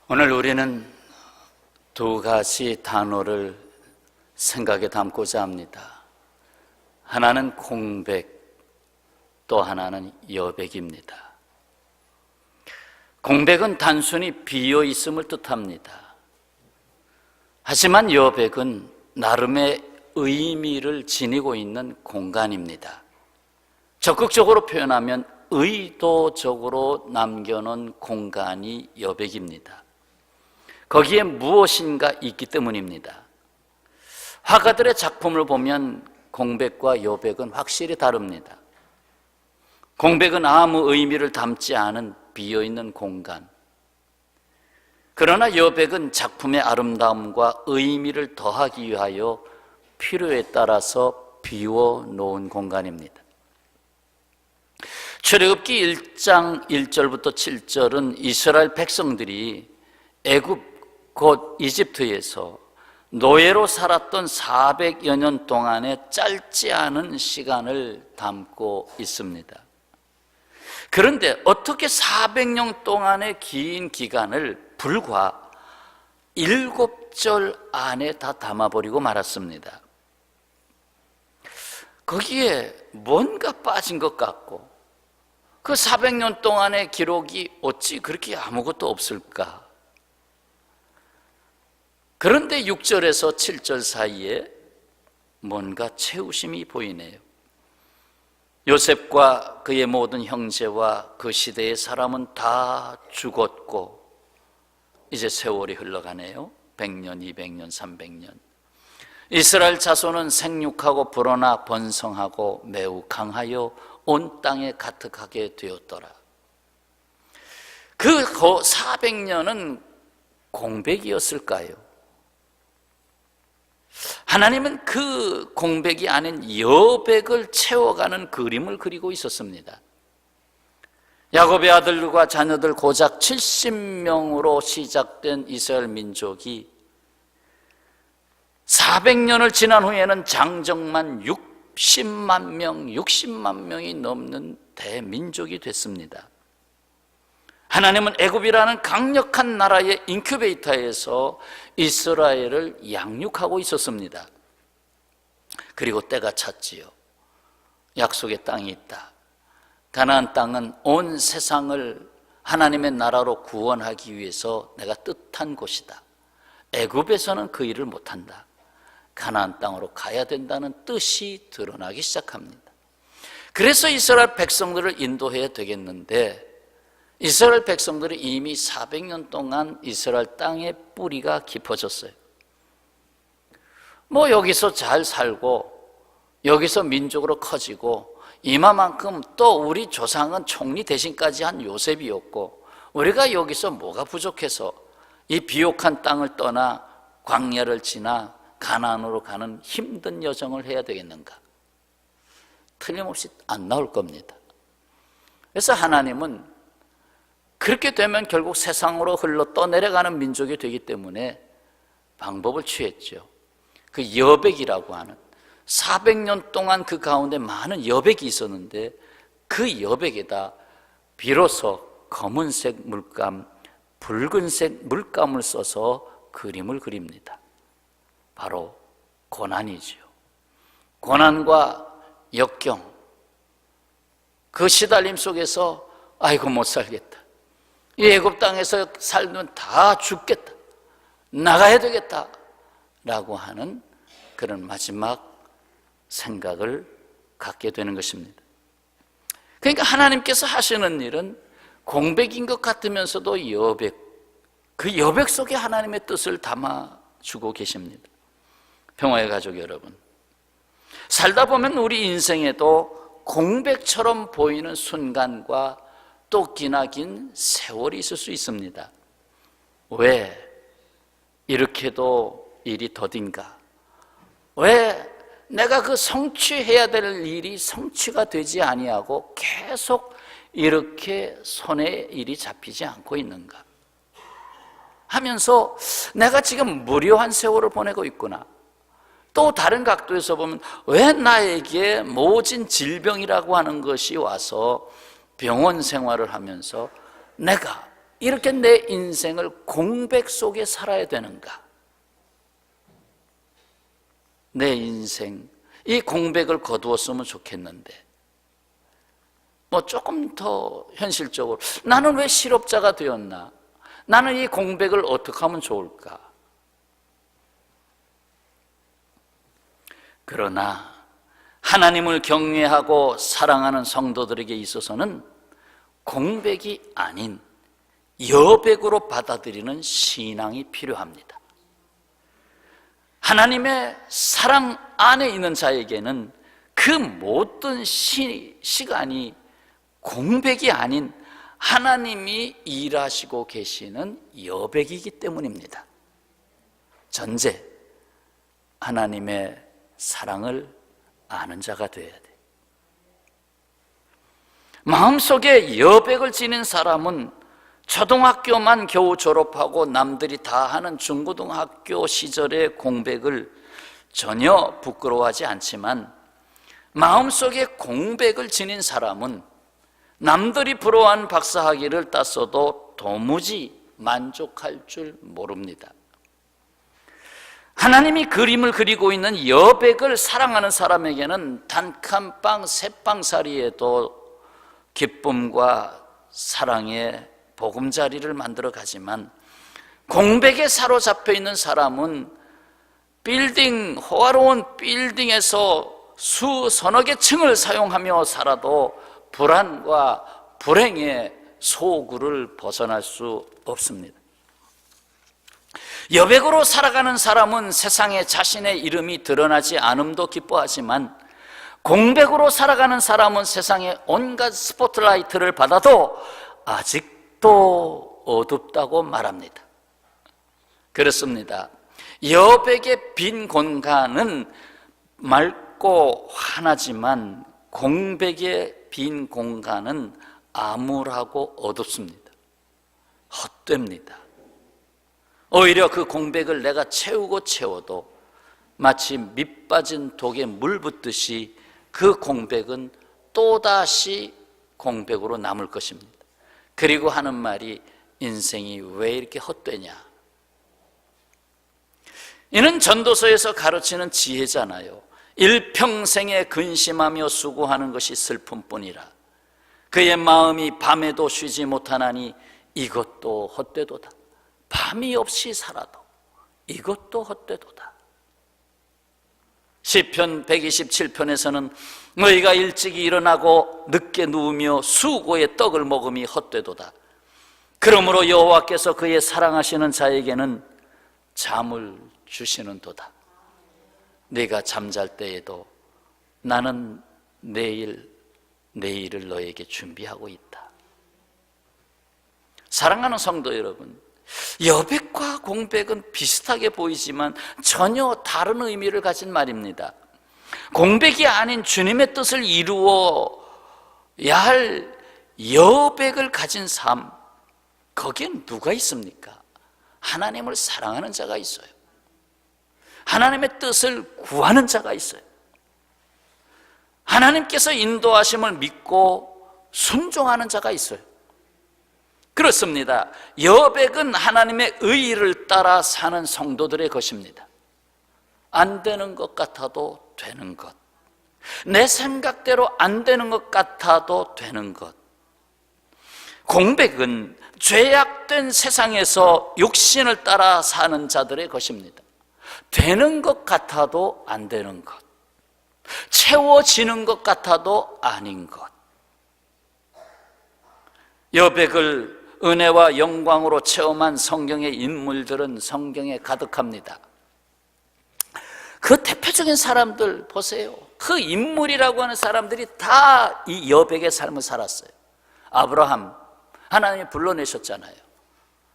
오늘 우리는 두 가지 단어를 생각에 담고자 합니다. 하나는 공백, 또 하나는 여백입니다. 공백은 단순히 비어 있음을 뜻합니다. 하지만 여백은 나름의 의미를 지니고 있는 공간입니다. 적극적으로 표현하면 의도적으로 남겨놓은 공간이 여백입니다. 거기에 무엇인가 있기 때문입니다. 화가들의 작품을 보면 공백과 여백은 확실히 다릅니다. 공백은 아무 의미를 담지 않은 비어있는 공간, 그러나 여백은 작품의 아름다움과 의미를 더하기 위하여 필요에 따라서 비워놓은 공간입니다. 출애굽기 1장 1절부터 7절은 이스라엘 백성들이 애굽 곧 이집트에서 노예로 살았던 400여 년 동안의 짧지 않은 시간을 담고 있습니다. 그런데 어떻게 400년 동안의 긴 기간을 불과 7절 안에 다 담아버리고 말았습니다. 거기에 뭔가 빠진 것 같고, 그 400년 동안의 기록이 어찌 그렇게 아무것도 없을까? 그런데 6절에서 7절 사이에 뭔가 채우심이 보이네요. 요셉과 그의 모든 형제와 그 시대의 사람은 다 죽었고 이제 세월이 흘러가네요. 100년, 200년, 300년. 이스라엘 자손은 생육하고 불어나 번성하고 매우 강하여 온 땅에 가득하게 되었더라. 그 400년은 공백이었을까요? 하나님은 그 공백이 아닌 여백을 채워가는 그림을 그리고 있었습니다. 야곱의 아들과 자녀들 고작 70명으로 시작된 이스라엘 민족이 400년을 지난 후에는 장정만 60만 명이 넘는 대민족이 됐습니다. 하나님은 애굽이라는 강력한 나라의 인큐베이터에서 이스라엘을 양육하고 있었습니다. 그리고 때가 찼지요. 약속의 땅이 있다. 가나안 땅은 온 세상을 하나님의 나라로 구원하기 위해서 내가 뜻한 곳이다. 애굽에서는 그 일을 못한다. 가나안 땅으로 가야 된다는 뜻이 드러나기 시작합니다. 그래서 이스라엘 백성들을 인도해야 되겠는데, 이스라엘 백성들이 이미 400년 동안 이스라엘 땅의 뿌리가 깊어졌어요. 여기서 잘 살고 여기서 민족으로 커지고 이마만큼 또 우리 조상은 총리 대신까지 한 요셉이었고, 우리가 여기서 뭐가 부족해서 이 비옥한 땅을 떠나 광야를 지나 가나안으로 가는 힘든 여정을 해야 되겠는가? 틀림없이 안 나올 겁니다. 그래서 하나님은 그렇게 되면 결국 세상으로 흘러 떠내려가는 민족이 되기 때문에 방법을 취했죠. 그 여백이라고 하는 400년 동안 그 가운데 많은 여백이 있었는데, 그 여백에다 비로소 검은색 물감, 붉은색 물감을 써서 그림을 그립니다. 바로 고난이죠. 고난과 역경, 그 시달림 속에서 아이고 못 살겠다, 이 애굽 땅에서 살면 다 죽겠다, 나가야 되겠다 라고 하는 그런 마지막 생각을 갖게 되는 것입니다. 그러니까 하나님께서 하시는 일은 공백인 것 같으면서도 여백, 그 여백 속에 하나님의 뜻을 담아주고 계십니다. 평화의 가족 여러분, 살다 보면 우리 인생에도 공백처럼 보이는 순간과 또 기나긴 세월이 있을 수 있습니다. 왜 이렇게도 일이 더딘가? 왜 내가 그 성취해야 될 일이 성취가 되지 아니하고 계속 이렇게 손에 일이 잡히지 않고 있는가 하면서 내가 지금 무료한 세월을 보내고 있구나. 또 다른 각도에서 보면 왜 나에게 모진 질병이라고 하는 것이 와서 병원 생활을 하면서 내가 이렇게 내 인생을 공백 속에 살아야 되는가? 내 인생, 이 공백을 거두었으면 좋겠는데, 조금 더 현실적으로 나는 왜 실업자가 되었나? 나는 이 공백을 어떻게 하면 좋을까? 그러나 하나님을 경외하고 사랑하는 성도들에게 있어서는 공백이 아닌 여백으로 받아들이는 신앙이 필요합니다. 하나님의 사랑 안에 있는 자에게는 그 모든 시간이 공백이 아닌 하나님이 일하시고 계시는 여백이기 때문입니다. 전제, 하나님의 사랑을 아는 자가 되어야 돼. 마음속에 여백을 지닌 사람은 초등학교만 겨우 졸업하고 남들이 다 하는 중고등학교 시절의 공백을 전혀 부끄러워하지 않지만, 마음속에 공백을 지닌 사람은 남들이 부러워한 박사학위를 땄어도 도무지 만족할 줄 모릅니다. 하나님이 그림을 그리고 있는 여백을 사랑하는 사람에게는 단칸방 새빵살이에도 기쁨과 사랑의 보금자리를 만들어 가지만, 공백에 사로잡혀 있는 사람은 호화로운 빌딩에서 서너 개 층을 사용하며 살아도 불안과 불행의 소굴을 벗어날 수 없습니다. 여백으로 살아가는 사람은 세상에 자신의 이름이 드러나지 않음도 기뻐하지만, 공백으로 살아가는 사람은 세상에 온갖 스포트라이트를 받아도 아직도 어둡다고 말합니다. 그렇습니다. 여백의 빈 공간은 맑고 환하지만 공백의 빈 공간은 암울하고 어둡습니다. 헛됩니다. 오히려 그 공백을 내가 채워도 마치 밑 빠진 독에 물 붓듯이 그 공백은 또다시 공백으로 남을 것입니다. 그리고 하는 말이, 인생이 왜 이렇게 헛되냐? 이는 전도서에서 가르치는 지혜잖아요. 일평생에 근심하며 수고하는 것이 슬픔뿐이라. 그의 마음이 밤에도 쉬지 못하나니 이것도 헛되도다. 밤이 없이 살아도 이것도 헛되도다. 시편 127편에서는 너희가 일찍 일어나고 늦게 누우며 수고의 떡을 먹음이 헛되도다. 그러므로 여호와께서 그의 사랑하시는 자에게는 잠을 주시는도다. 네가 잠잘 때에도 나는 내일을 너에게 준비하고 있다. 사랑하는 성도 여러분, 여백과 공백은 비슷하게 보이지만 전혀 다른 의미를 가진 말입니다. 공백이 아닌 주님의 뜻을 이루어야 할 여백을 가진 삶, 거기엔 누가 있습니까? 하나님을 사랑하는 자가 있어요. 하나님의 뜻을 구하는 자가 있어요. 하나님께서 인도하심을 믿고 순종하는 자가 있어요. 그렇습니다. 여백은 하나님의 의의를 따라 사는 성도들의 것입니다. 안 되는 것 같아도 되는 것, 내 생각대로 안 되는 것 같아도 되는 것. 공백은 죄악된 세상에서 육신을 따라 사는 자들의 것입니다. 되는 것 같아도 안 되는 것, 채워지는 것 같아도 아닌 것. 여백을 은혜와 영광으로 체험한 성경의 인물들은 성경에 가득합니다. 그 대표적인 사람들 보세요. 그 인물이라고 하는 사람들이 다 이 여백의 삶을 살았어요. 아브라함, 하나님이 불러내셨잖아요.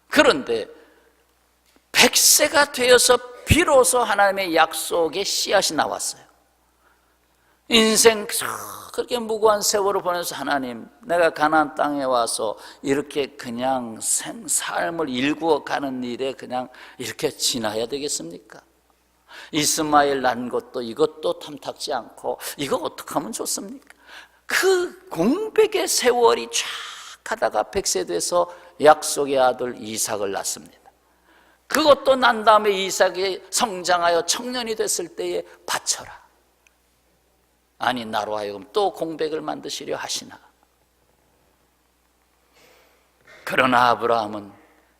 그런데 100세가 되어서 비로소 하나님의 약속의 씨앗이 나왔어요. 인생 그렇게 무고한 세월을 보내서, 하나님, 내가 가나안 땅에 와서 이렇게 그냥 삶을 일구어 가는 일에 그냥 이렇게 지나야 되겠습니까? 이스마엘 난 것도 이것도 탐탁지 않고 이거 어떻게 하면 좋습니까? 그 공백의 세월이 쫙 하다가 100세 돼서 약속의 아들 이삭을 낳습니다. 그것도 난 다음에 이삭이 성장하여 청년이 됐을 때에 바쳐라. 아니, 나로 하여금 또 공백을 만드시려 하시나. 그러나 아브라함은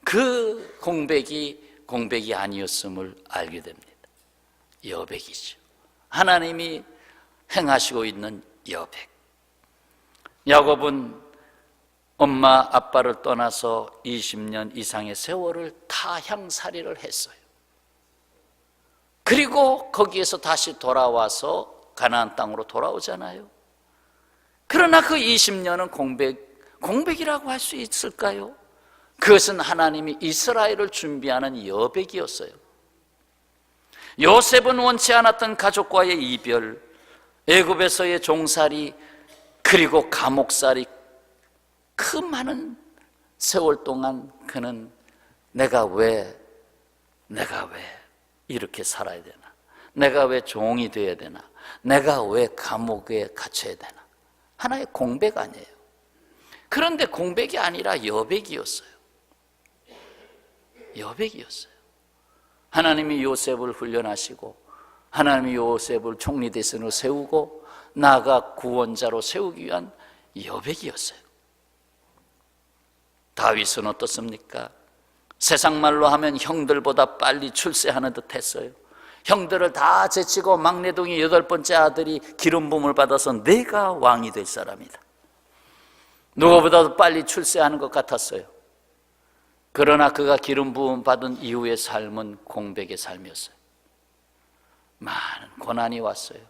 그 공백이 아니었음을 알게 됩니다. 여백이죠. 하나님이 행하시고 있는 여백. 야곱은 엄마 아빠를 떠나서 20년 이상의 세월을 타향살이를 했어요. 그리고 거기에서 다시 돌아와서 가나안 땅으로 돌아오잖아요. 그러나 그 20년은 공백이라고 할 수 있을까요? 그것은 하나님이 이스라엘을 준비하는 여백이었어요. 요셉은 원치 않았던 가족과의 이별, 애굽에서의 종살이, 그리고 감옥살이, 그 많은 세월 동안 그는 내가 왜 이렇게 살아야 되나? 내가 왜 종이 되어야 되나? 내가 왜 감옥에 갇혀야 되나? 하나의 공백 아니에요. 그런데 공백이 아니라 여백이었어요. 여백이었어요. 하나님이 요셉을 훈련하시고 하나님이 요셉을 총리 대신으로 세우고 나아가 구원자로 세우기 위한 여백이었어요. 다윗은 어떻습니까? 세상 말로 하면 형들보다 빨리 출세하는 듯 했어요. 형들을 다 제치고 막내동이 8번째 아들이 기름 부음을 받아서 내가 왕이 될 사람이다. 누구보다도 빨리 출세하는 것 같았어요. 그러나 그가 기름 부음 받은 이후의 삶은 공백의 삶이었어요. 많은 고난이 왔어요.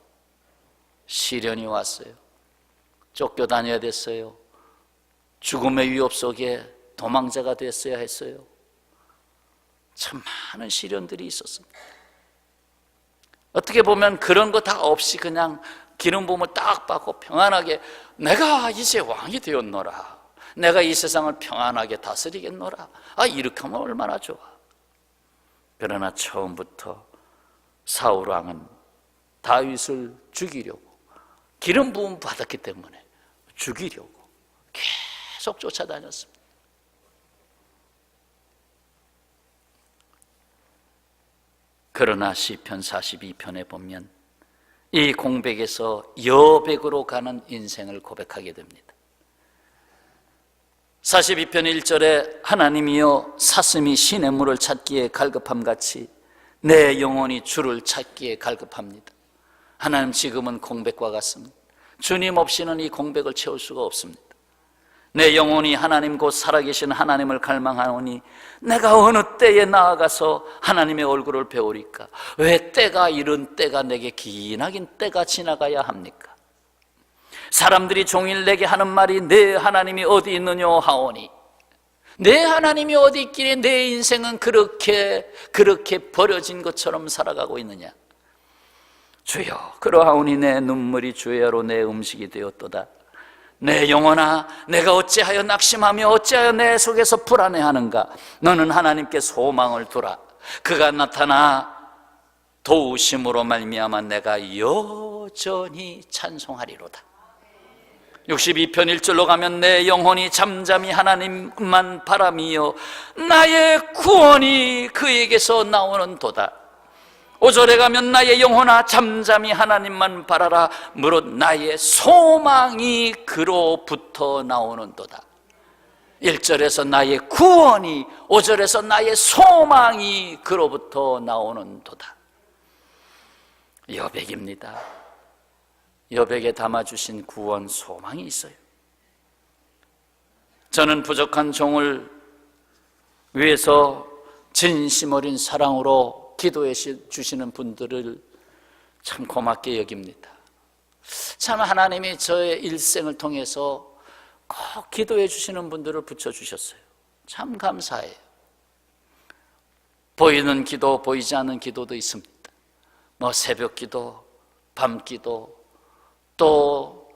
시련이 왔어요. 쫓겨다녀야 됐어요. 죽음의 위협 속에 도망자가 됐어야 했어요. 참 많은 시련들이 있었습니다. 어떻게 보면 그런 거 다 없이 그냥 기름 부음을 딱 받고 평안하게 내가 이제 왕이 되었노라, 내가 이 세상을 평안하게 다스리겠노라, 이렇게 하면 얼마나 좋아. 그러나 처음부터 사울 왕은 다윗을 죽이려고, 기름 부음 받았기 때문에 죽이려고 계속 쫓아다녔습니다. 그러나 시편 42편에 보면 이 공백에서 여백으로 가는 인생을 고백하게 됩니다. 42편 1절에 하나님이여 사슴이 시냇물을 찾기에 갈급함같이 내 영혼이 주를 찾기에 갈급합니다. 하나님, 지금은 공백과 같습니다. 주님 없이는 이 공백을 채울 수가 없습니다. 내 영혼이 하나님 곧 살아계신 하나님을 갈망하오니 내가 어느 때에 나아가서 하나님의 얼굴을 배우리까? 왜 때가 이른 때가 내게 기나긴 때가 지나가야 합니까? 사람들이 종일 내게 하는 말이 내 하나님이 어디 있느냐 하오니, 내 하나님이 어디 있기에 내 인생은 그렇게 버려진 것처럼 살아가고 있느냐? 주여, 그러하오니 내 눈물이 주야로 내 음식이 되었도다. 내 영혼아, 내가 어찌하여 낙심하며 어찌하여 내 속에서 불안해하는가? 너는 하나님께 소망을 두라. 그가 나타나 도우심으로 말미암아 내가 여전히 찬송하리로다. 62편 1절로 가면 내 영혼이 잠잠히 하나님만 바라미어 나의 구원이 그에게서 나오는 도다. 5절에 가면 나의 영혼아 잠잠히 하나님만 바라라. 무릇 나의 소망이 그로부터 나오는 도다. 1절에서 나의 구원이, 5절에서 나의 소망이 그로부터 나오는 도다. 여백입니다. 여백에 담아주신 구원, 소망이 있어요. 저는 부족한 종을 위해서 진심 어린 사랑으로 기도해 주시는 분들을 참 고맙게 여깁니다. 참 하나님이 저의 일생을 통해서 꼭 기도해 주시는 분들을 붙여주셨어요. 참 감사해요. 보이는 기도, 보이지 않는 기도도 있습니다. 새벽 기도, 밤 기도, 또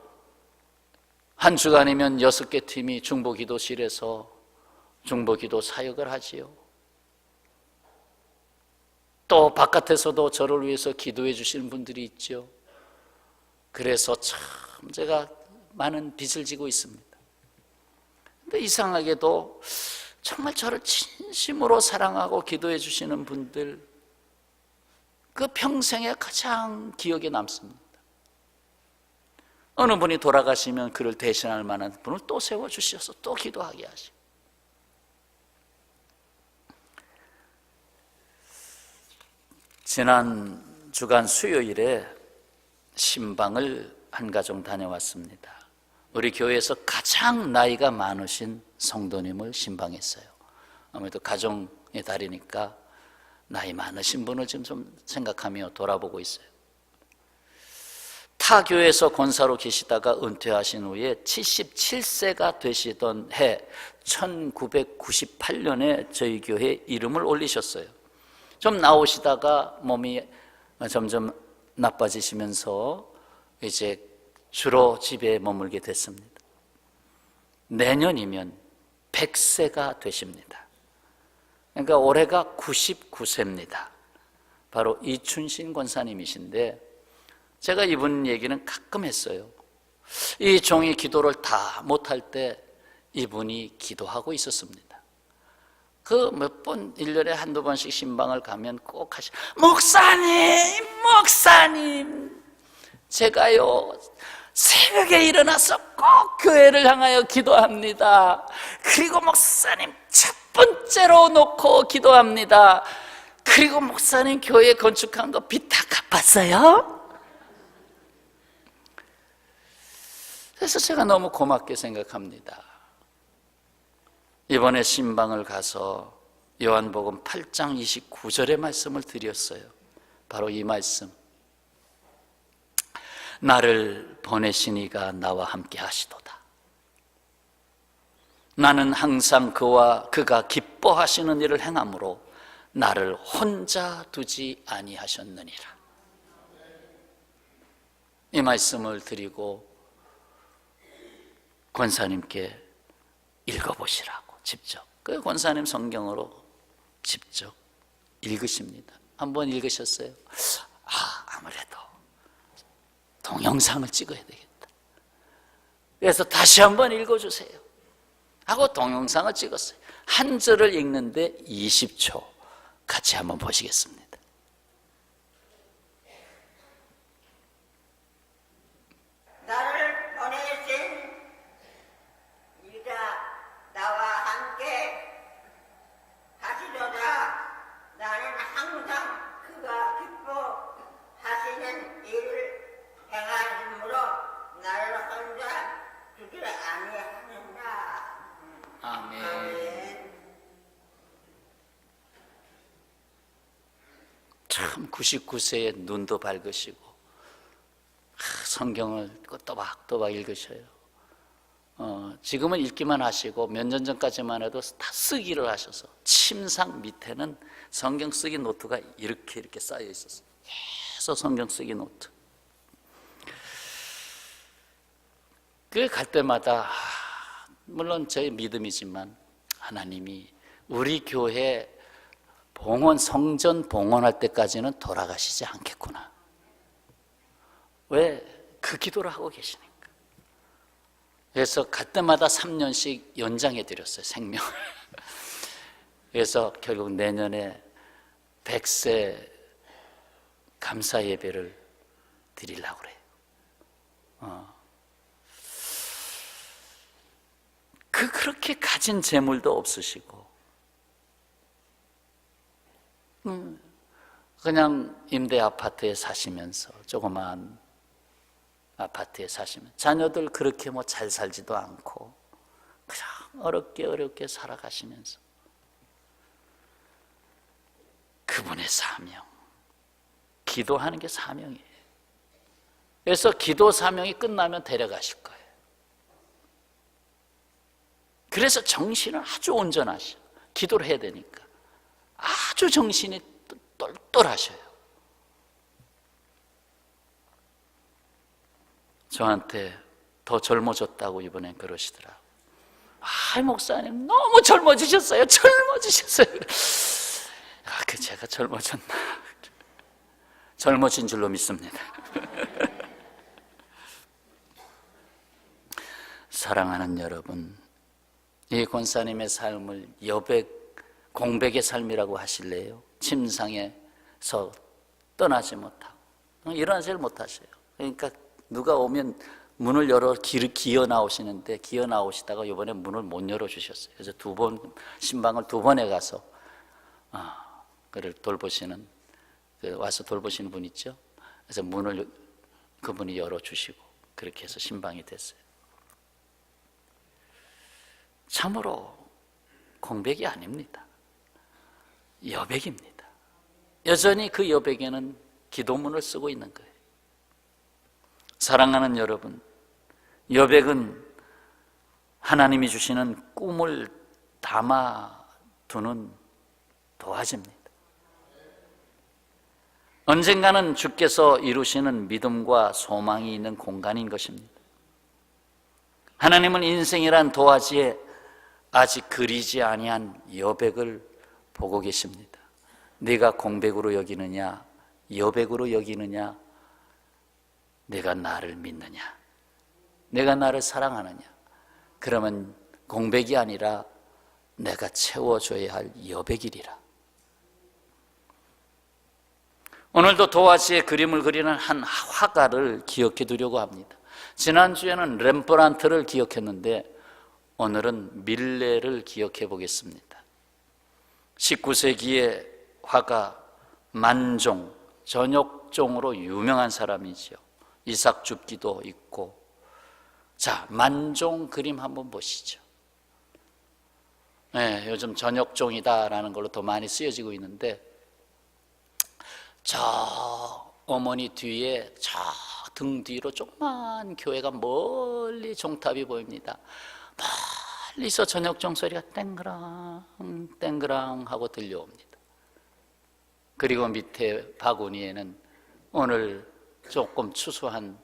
한 주간이면 6개 팀이 중보기도실에서 중보기도 사역을 하지요. 또 바깥에서도 저를 위해서 기도해 주시는 분들이 있죠. 그래서 참 제가 많은 빚을 지고 있습니다. 이상하게도 정말 저를 진심으로 사랑하고 기도해 주시는 분들, 그 평생에 가장 기억에 남습니다. 어느 분이 돌아가시면 그를 대신할 만한 분을 또 세워주셔서 또 기도하게 하시고, 지난 주간 수요일에 신방을 한 가정 다녀왔습니다. 우리 교회에서 가장 나이가 많으신 성도님을 신방했어요. 아무래도 가정의 달이니까 나이 많으신 분을 지금 좀 생각하며 돌아보고 있어요. 타 교회에서 권사로 계시다가 은퇴하신 후에 77세가 되시던 해 1998년에 저희 교회에 이름을 올리셨어요. 좀 나오시다가 몸이 점점 나빠지시면서 이제 주로 집에 머물게 됐습니다. 내년이면 100세가 되십니다. 그러니까 올해가 99세입니다. 바로 이춘신 권사님이신데, 제가 이분 얘기는 가끔 했어요. 이 종이 기도를 다 못할 때 이분이 기도하고 있었습니다. 그 몇 번, 1년에 한두 번씩 신방을 가면 꼭 목사님, 제가요, 새벽에 일어나서 꼭 교회를 향하여 기도합니다. 그리고 목사님, 첫 번째로 놓고 기도합니다. 그리고 목사님, 교회 건축한 거 빚 다 갚았어요? 그래서 제가 너무 고맙게 생각합니다. 이번에 신방을 가서 요한복음 8장 29절의 말씀을 드렸어요. 바로 이 말씀. 나를 보내신 이가 나와 함께 하시도다. 나는 항상 그가 기뻐하시는 일을 행함으로 나를 혼자 두지 아니하셨느니라. 이 말씀을 드리고 권사님께 읽어보시라고 직접, 그 권사님 성경으로 직접 읽으십니다. 한번 읽으셨어요? 아무래도 동영상을 찍어야 되겠다. 그래서 다시 한번 읽어주세요 하고 동영상을 찍었어요. 한 절을 읽는데 20초. 같이 한번 보시겠습니다. 나를 보내신 이가 나와 함께 하시도다. 나는 항상 그가 기뻐하시는 일을 행하심으로 나를 혼자 두지 아니하는다. 아멘. 참 99세에 눈도 밝으시고 성경을 또박또박 읽으셔요. 지금은 읽기만 하시고 몇 년 전까지만 해도 다 쓰기를 하셔서 침상 밑에는 성경 쓰기 노트가 이렇게 쌓여 있었어요. 계속 성경 쓰기 노트. 그 갈 때마다 물론 제 믿음이지만 하나님이 우리 교회 성전 봉헌할 때까지는 돌아가시지 않겠구나. 왜? 그 기도를 하고 계시니까. 그래서 갈 때마다 3년씩 연장해 드렸어요, 생명을. 그래서 결국 내년에 100세 감사 예배를 드리려고 그래요. 그렇게 가진 재물도 없으시고 그냥 임대 아파트에 사시면서, 조그만 아파트에 사시면 자녀들 그렇게 잘 살지도 않고 그냥 어렵게 살아가시면서 그분의 사명, 기도하는 게 사명이에요. 그래서 기도 사명이 끝나면 데려가실 거예요. 그래서 정신을 아주 온전하셔. 기도를 해야 되니까 아주 정신이 똘똘하셔요. 저한테 더 젊어졌다고 이번엔 그러시더라고요. 목사님 너무 젊어지셨어요. 제가 젊어졌나? 젊어진 줄로 믿습니다. 사랑하는 여러분, 이 권사님의 삶을 여백, 공백의 삶이라고 하실래요? 침상에서 떠나지 못하고 일어나질 못하셔요. 그러니까 누가 오면 문을 열어 기어 나오시는데 기어 나오시다가 이번에 문을 못 열어주셨어요. 그래서 신방을 2번에 가서 그를 돌보시는, 와서 돌보시는 분 있죠. 그래서 문을 그분이 열어주시고 그렇게 해서 신방이 됐어요. 참으로 공백이 아닙니다. 여백입니다. 여전히 그 여백에는 기도문을 쓰고 있는 거예요. 사랑하는 여러분, 여백은 하나님이 주시는 꿈을 담아두는 도화지입니다. 언젠가는 주께서 이루시는 믿음과 소망이 있는 공간인 것입니다. 하나님은 인생이란 도화지에 아직 그리지 아니한 여백을 보고 계십니다. 네가 공백으로 여기느냐, 여백으로 여기느냐, 내가 나를 믿느냐, 내가 나를 사랑하느냐, 그러면 공백이 아니라 내가 채워줘야 할 여백이리라. 오늘도 도화지에 그림을 그리는 한 화가를 기억해 두려고 합니다. 지난주에는 렘브란트를 기억했는데 오늘은 밀레를 기억해 보겠습니다. 19세기의 화가 만종, 전역종으로 유명한 사람이죠. 이삭 줍기도 있고. 자, 만종 그림 한번 보시죠. 네, 요즘 전역종이다라는 걸로 더 많이 쓰여지고 있는데, 저 어머니 뒤에 저 등 뒤로 조그만 교회가 멀리 종탑이 보입니다. 멀리서 전역종 소리가 땡그랑 땡그랑 하고 들려옵니다. 그리고 밑에 바구니에는 오늘 조금 추수한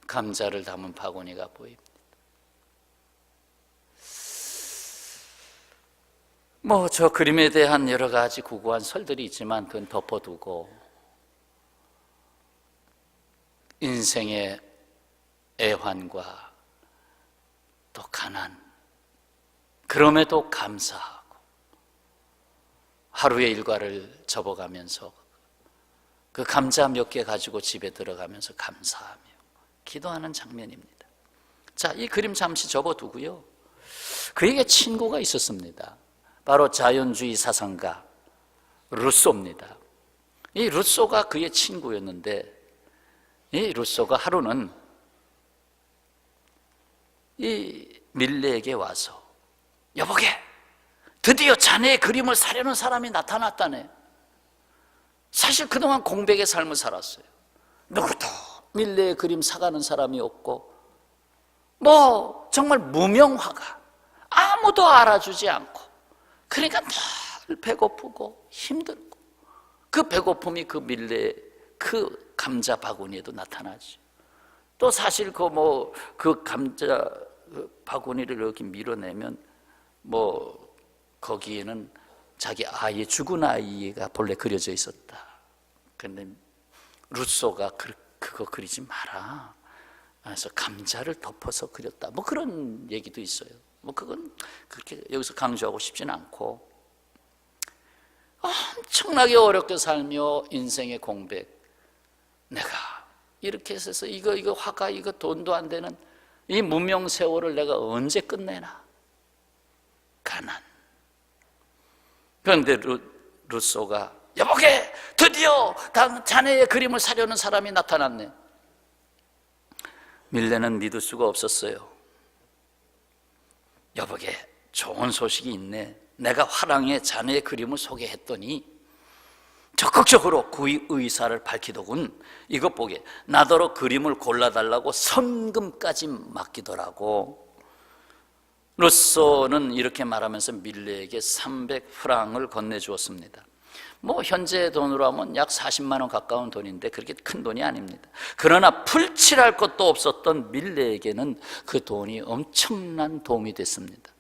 감자를 담은 바구니가 보입니다. 저 그림에 대한 여러 가지 구구한 설들이 있지만 그건 덮어두고, 인생의 애환과 또 가난, 그럼에도 감사하고 하루의 일과를 접어가면서 그 감자 몇 개 가지고 집에 들어가면서 감사하며 기도하는 장면입니다. 자, 이 그림 잠시 접어두고요, 그에게 친구가 있었습니다. 바로 자연주의 사상가 루소입니다. 이 루소가 그의 친구였는데, 이 루소가 하루는 이 밀레에게 와서, 여보게, 드디어 자네의 그림을 사려는 사람이 나타났다네. 사실 그동안 공백의 삶을 살았어요. 누구도 밀레의 그림 사가는 사람이 없고, 정말 무명화가, 아무도 알아주지 않고, 그러니까 늘 배고프고 힘들고, 그 배고픔이 그 밀레 그 감자 바구니에도 나타나죠. 또 사실 그 감자 바구니를 이렇게 밀어내면 거기에는 자기 아이, 죽은 아이가 본래 그려져 있었다. 그런데 루소가 그거 그리지 마라, 그래서 감자를 덮어서 그렸다, 그런 얘기도 있어요. 그건 그렇게 여기서 강조하고 싶지는 않고, 엄청나게 어렵게 살며 인생의 공백, 내가 이렇게 해서 이거 화가, 이거 돈도 안 되는 이 무명 세월을 내가 언제 끝내나, 가난. 그런데 루소가, 여보게, 드디어 자네의 그림을 사려는 사람이 나타났네. 밀레는 믿을 수가 없었어요. 여보게, 좋은 소식이 있네. 내가 화랑에 자네의 그림을 소개했더니 적극적으로 그 의사를 밝히더군. 이것 보게, 나더러 그림을 골라달라고 선금까지 맡기더라고. 루소는 이렇게 말하면서 밀레에게 300프랑을 건네주었습니다. 현재 돈으로 하면 약 40만 원 가까운 돈인데 그렇게 큰 돈이 아닙니다. 그러나 풀칠할 것도 없었던 밀레에게는 그 돈이 엄청난 도움이 됐습니다.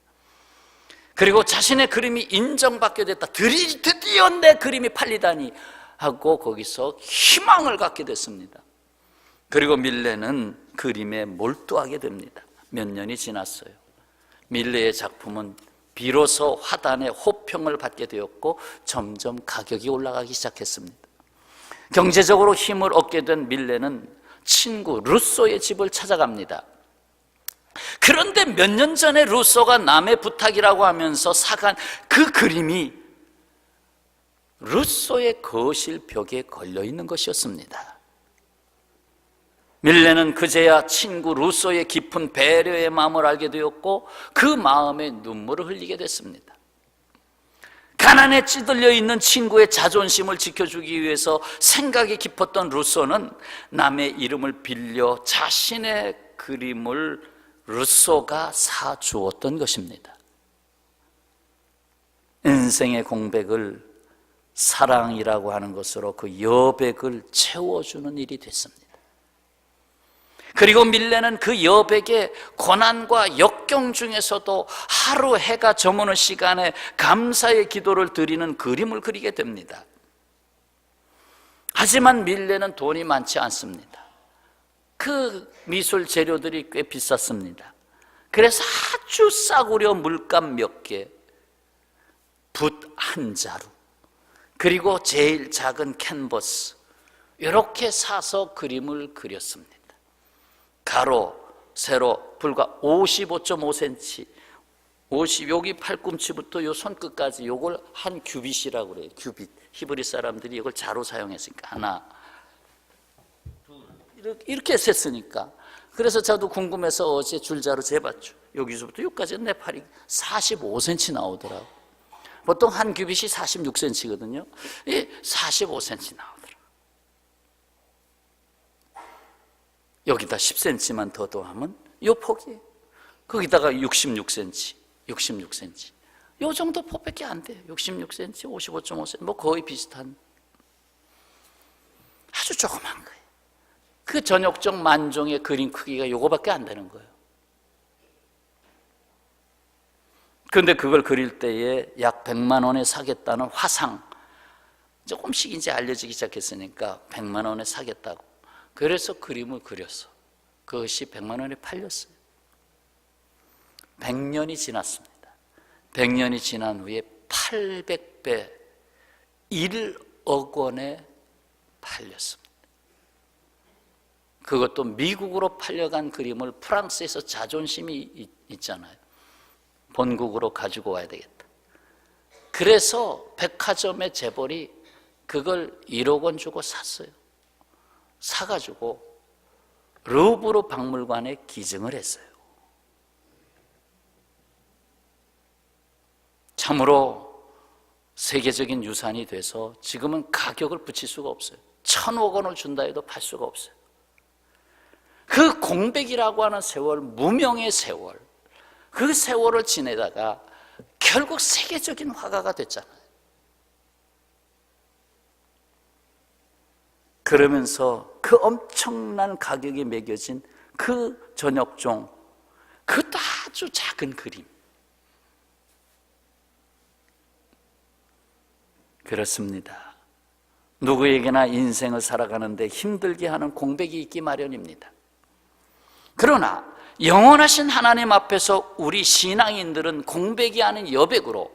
그리고 자신의 그림이 인정받게 됐다, 드디어 내 그림이 팔리다니 하고 거기서 희망을 갖게 됐습니다. 그리고 밀레는 그림에 몰두하게 됩니다. 몇 년이 지났어요. 밀레의 작품은 비로소 화단의 호평을 받게 되었고 점점 가격이 올라가기 시작했습니다. 경제적으로 힘을 얻게 된 밀레는 친구 루소의 집을 찾아갑니다. 그런데 몇 년 전에 루소가 남의 부탁이라고 하면서 사간 그 그림이 루소의 거실 벽에 걸려있는 것이었습니다. 밀레는 그제야 친구 루소의 깊은 배려의 마음을 알게 되었고 그 마음에 눈물을 흘리게 됐습니다. 가난에 찌들려 있는 친구의 자존심을 지켜주기 위해서 생각이 깊었던 루소는 남의 이름을 빌려 자신의 그림을 루소가 사주었던 것입니다. 인생의 공백을 사랑이라고 하는 것으로 그 여백을 채워주는 일이 됐습니다. 그리고 밀레는 그 여백의 고난과 역경 중에서도 하루 해가 저무는 시간에 감사의 기도를 드리는 그림을 그리게 됩니다. 하지만 밀레는 돈이 많지 않습니다. 그 미술 재료들이 꽤 비쌌습니다. 그래서 아주 싸구려 물감 몇 개, 붓 한 자루, 그리고 제일 작은 캔버스, 이렇게 사서 그림을 그렸습니다. 가로, 세로 불과 55.5cm, 여기 팔꿈치부터 요 손끝까지 요걸 한 규빗이라고 그래요. 규빗. 히브리 사람들이 이걸 자로 사용했으니까 하나, 둘, 이렇게 셌으니까. 그래서 저도 궁금해서 어제 줄자로 재봤죠. 여기서부터 여기까지 내 팔이 45cm 나오더라고. 보통 한 규빗이 46cm거든요. 45cm 나오더라고. 여기다 10cm만 더 더하면 요 폭이에요. 거기다가 66cm. 요 정도 폭밖에 안 돼요. 66cm, 55.5cm, 뭐 거의 비슷한. 아주 조그만 거예요. 그 전역적 만종의 그림 크기가 요거밖에 안 되는 거예요. 그런데 그걸 그릴 때에 약 100만 원에 사겠다는 화상, 조금씩 이제 알려지기 시작했으니까 100만 원에 사겠다고. 그래서 그림을 그렸어. 그것이 100만 원에 팔렸어요. 100년이 지났습니다. 100년이 지난 후에 800배 1억 원에 팔렸습니다. 그것도 미국으로 팔려간 그림을 프랑스에서 자존심이 있잖아요. 본국으로 가지고 와야 되겠다. 그래서 백화점의 재벌이 그걸 1억 원 주고 샀어요. 사가지고 루브르 박물관에 기증을 했어요. 참으로 세계적인 유산이 돼서 지금은 가격을 붙일 수가 없어요. 1,000억 원을 준다 해도 팔 수가 없어요. 그 공백이라고 하는 세월, 무명의 세월, 그 세월을 지내다가 결국 세계적인 화가가 됐잖아요. 그러면서 그 엄청난 가격이 매겨진 그 전역종, 그것도 아주 작은 그림. 그렇습니다. 누구에게나 인생을 살아가는데 힘들게 하는 공백이 있기 마련입니다. 그러나 영원하신 하나님 앞에서 우리 신앙인들은 공백이 아닌 여백으로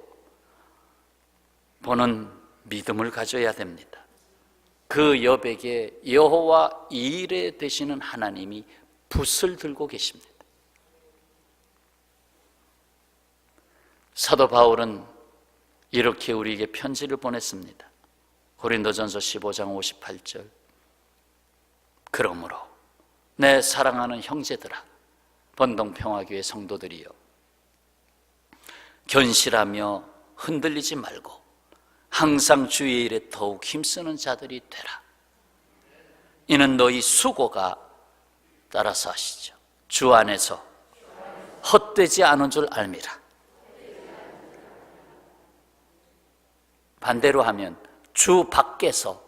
보는 믿음을 가져야 됩니다. 그 여백에 여호와 이레 되시는 하나님이 붓을 들고 계십니다. 사도 바울은 이렇게 우리에게 편지를 보냈습니다. 고린도전서 15장 58절. 그러므로 내 사랑하는 형제들아, 번동평화교회 성도들이여, 견실하며 흔들리지 말고 항상 주의 일에 더욱 힘쓰는 자들이 되라. 이는 너희 수고가, 따라서 하시죠, 주 안에서 헛되지 않은 줄 알미라. 반대로 하면 주 밖에서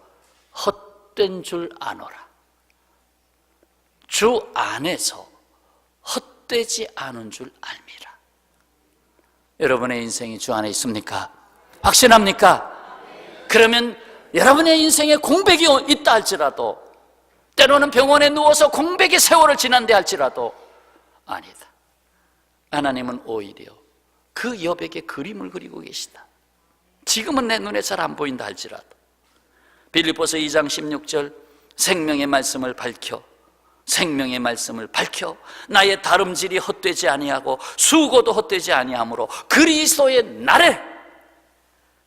헛된 줄 아노라. 주 안에서 헛되지 않은 줄 알미라. 여러분의 인생이 주 안에 있습니까? 확신합니까? 그러면 여러분의 인생에 공백이 있다 할지라도, 때로는 병원에 누워서 공백의 세월을 지난다 할지라도, 아니다, 하나님은 오히려 그 여백에 그림을 그리고 계시다. 지금은 내 눈에 잘 안 보인다 할지라도 빌립보서 2장 16절 생명의 말씀을 밝혀 나의 다름질이 헛되지 아니하고 수고도 헛되지 아니하므로 그리스도의 날에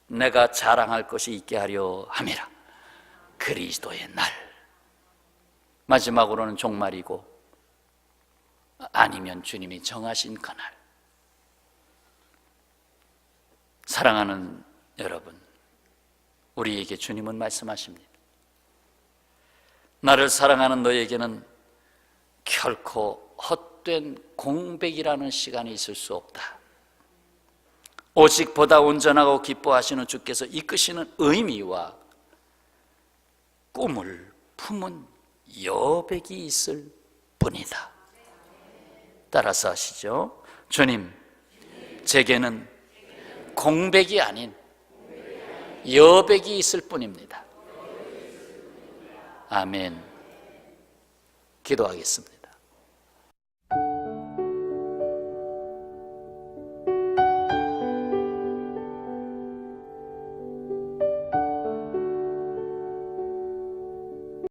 내가 자랑할 것이 있게 하려 함이라. 그리스도의 날. 마지막으로는 종말이고 아니면 주님이 정하신 그날. 사랑하는 여러분, 우리에게 주님은 말씀하십니다. 나를 사랑하는 너에게는 결코 헛된 공백이라는 시간이 있을 수 없다. 오직 보다 온전하고 기뻐하시는 주께서 이끄시는 의미와 꿈을 품은 여백이 있을 뿐이다. 따라서 하시죠. 주님, 제게는 공백이 아닌 여백이 있을 뿐입니다. 아멘. 기도하겠습니다.